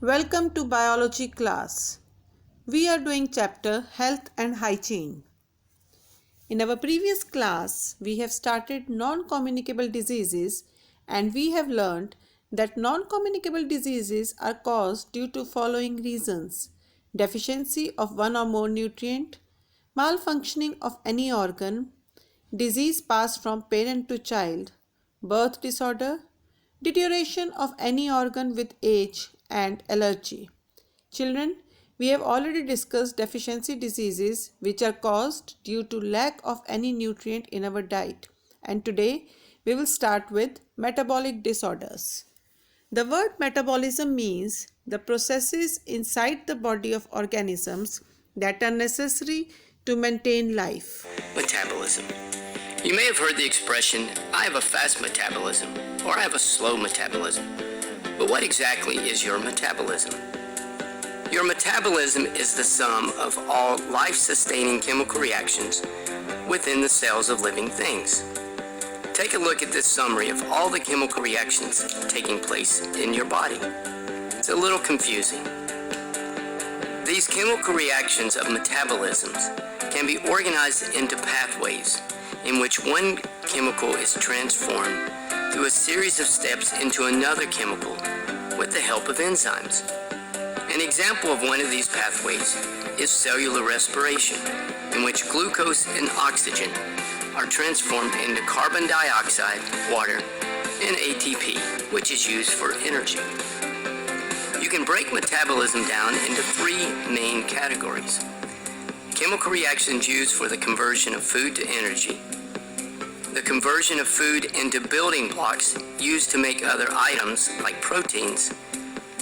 Welcome to biology class. We are doing chapter Health and Hygiene. In our previous class, we have started non-communicable diseases and we have learned that non-communicable diseases are caused due to following reasons: deficiency of one or more nutrient, malfunctioning of any organ, disease passed from parent to child, birth disorder, deterioration of any organ with age, and allergy. Children, we have already discussed deficiency diseases which are caused due to lack of any nutrient in our diet. And today we will start with metabolic disorders. The word metabolism means the processes inside the body of organisms that are necessary to maintain life. Metabolism. You may have heard the expression, I have a fast metabolism, or I have a slow metabolism. But what exactly is your metabolism? Your metabolism is the sum of all life-sustaining chemical reactions within the cells of living things. Take a look at this summary of all the chemical reactions taking place in your body. It's a little confusing. These chemical reactions of metabolisms can be organized into pathways in which one chemical is transformed through a series of steps into another chemical with the help of enzymes. An example of one of these pathways is cellular respiration, in which glucose and oxygen are transformed into carbon dioxide, water, and ATP, which is used for energy. You can break metabolism down into three main categories: chemical reactions used for the conversion of food to energy, the conversion of food into building blocks used to make other items like proteins,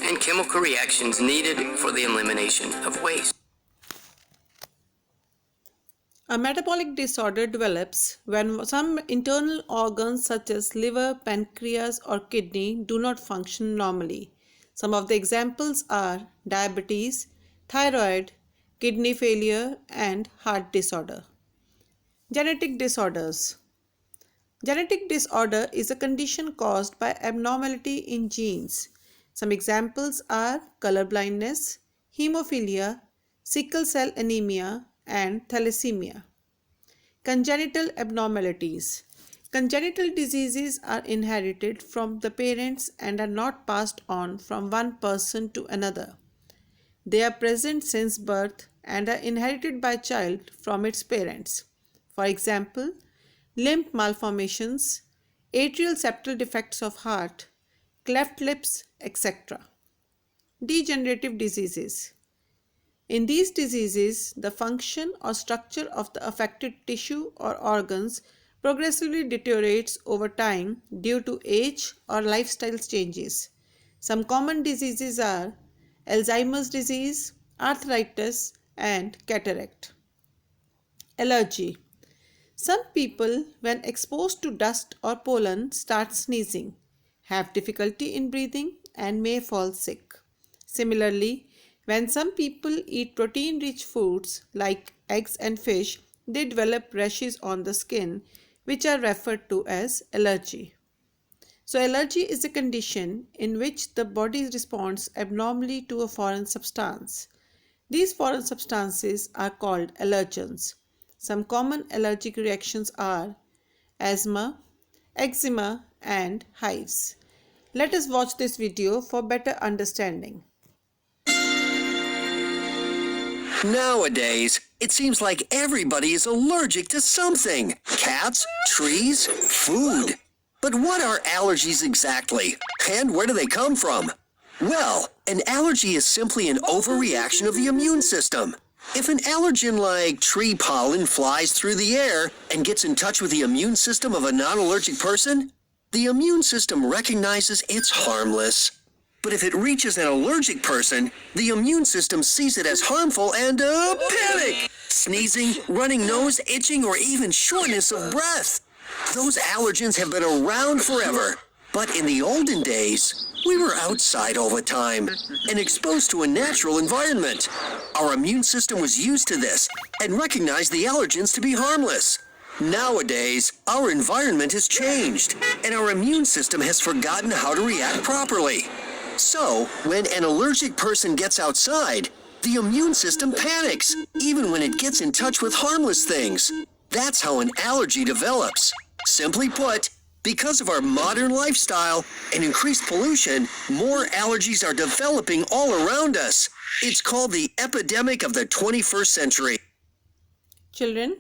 and chemical reactions needed for the elimination of waste. A metabolic disorder develops when some internal organs such as liver, pancreas, or kidney do not function normally. Some of the examples are diabetes, thyroid, kidney failure, and heart disorder. Genetic disorders. Genetic disorder is a condition caused by abnormality in genes. Some examples are color blindness, hemophilia, sickle cell anemia, and thalassemia. Congenital abnormalities. Congenital diseases are inherited from the parents and are not passed on from one person to another. They are present since birth and are inherited by child from its parents. For example, limb malformations, atrial septal defects of heart, cleft lips, etc. Degenerative diseases. In these diseases, the function or structure of the affected tissue or organs progressively deteriorates over time due to age or lifestyle changes. Some common diseases are Alzheimer's disease, arthritis, and cataract. Allergy. Some people, when exposed to dust or pollen, start sneezing, have difficulty in breathing, and may fall sick. Similarly, when some people eat protein-rich foods like eggs and fish, they develop rashes on the skin, which are referred to as allergy. So, allergy is a condition in which the body responds abnormally to a foreign substance. These foreign substances are called allergens. Some common allergic reactions are asthma, eczema, and hives. Let us watch this video for better understanding. Nowadays, it seems like everybody is allergic to something. Cats, trees, food. But what are allergies exactly? And where do they come from? Well, an allergy is simply an overreaction of the immune system. If an allergen like tree pollen flies through the air and gets in touch with the immune system of a non-allergic person, the immune system recognizes it's harmless. But if it reaches an allergic person, the immune system sees it as harmful and panic! Sneezing, running nose, itching, or even shortness of breath. Those allergens have been around forever. But in the olden days, we were outside all the time and exposed to a natural environment. Our immune system was used to this and recognized the allergens to be harmless. Nowadays, our environment has changed and our immune system has forgotten how to react properly. So, when an allergic person gets outside, the immune system panics, even when it gets in touch with harmless things. That's how an allergy develops. Simply put, because of our modern lifestyle and increased pollution, more allergies are developing all around us. It's called the epidemic of the 21st century. Children,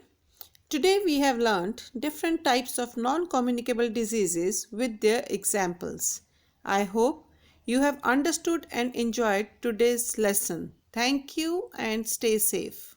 today we have learned different types of non-communicable diseases with their examples. I hope you have understood and enjoyed today's lesson. Thank you and stay safe.